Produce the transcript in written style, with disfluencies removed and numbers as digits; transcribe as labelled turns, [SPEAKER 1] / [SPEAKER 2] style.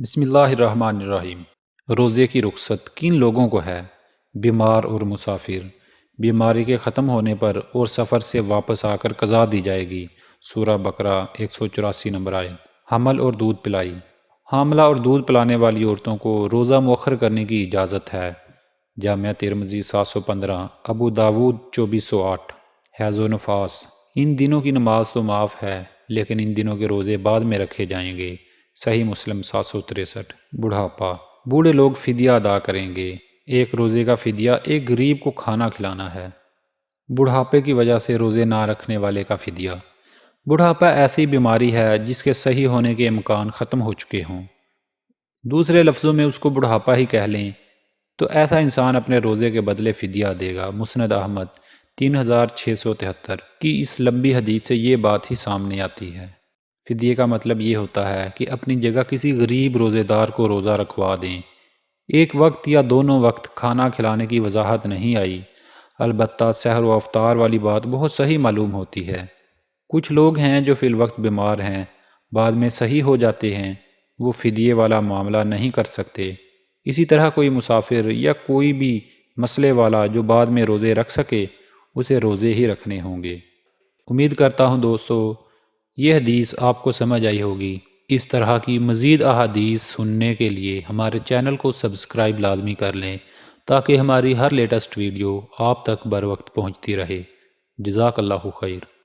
[SPEAKER 1] بسم اللہ الرحمن الرحیم۔ روزے کی رخصت کن لوگوں کو ہے؟ بیمار اور مسافر۔ بیماری کے ختم ہونے پر اور سفر سے واپس آ کر قضا دی جائے گی۔ سورہ بقرہ 184 نمبر آیت۔ حمل اور دودھ پلائی۔ حاملہ اور دودھ پلانے والی عورتوں کو روزہ مؤخر کرنے کی اجازت ہے۔ جامعہ ترمذی 715، ابو داود 2408۔ حیض و نفاس۔ ان دنوں کی نماز تو معاف ہے، لیکن ان دنوں کے روزے بعد میں رکھے جائیں گے۔ صحیح مسلم 763۔ بڑھاپا۔ بوڑھے لوگ فدیہ ادا کریں گے۔ ایک روزے کا فدیہ ایک غریب کو کھانا کھلانا ہے۔ بڑھاپے کی وجہ سے روزے نہ رکھنے والے کا فدیہ۔ بڑھاپا ایسی بیماری ہے جس کے صحیح ہونے کے امکان ختم ہو چکے ہوں، دوسرے لفظوں میں اس کو بڑھاپا ہی کہہ لیں، تو ایسا انسان اپنے روزے کے بدلے فدیہ دے گا۔ مسند احمد 3673 کی اس لمبی حدیث سے یہ بات ہی سامنے آتی ہے۔ فدیے کا مطلب یہ ہوتا ہے کہ اپنی جگہ کسی غریب روزے دار کو روزہ رکھوا دیں۔ ایک وقت یا دونوں وقت کھانا کھلانے کی وضاحت نہیں آئی، البتہ سحر و افطار والی بات بہت صحیح معلوم ہوتی ہے۔ کچھ لوگ ہیں جو فی الوقت بیمار ہیں، بعد میں صحیح ہو جاتے ہیں، وہ فدیے والا معاملہ نہیں کر سکتے۔ اسی طرح کوئی مسافر یا کوئی بھی مسئلے والا جو بعد میں روزے رکھ سکے، اسے روزے ہی رکھنے ہوں گے۔ امید کرتا ہوں دوستو یہ حدیث آپ کو سمجھ آئی ہوگی۔ اس طرح کی مزید احادیث سننے کے لیے ہمارے چینل کو سبسکرائب لازمی کر لیں تاکہ ہماری ہر لیٹسٹ ویڈیو آپ تک بر وقت پہنچتی رہے۔ جزاک اللہ خیر۔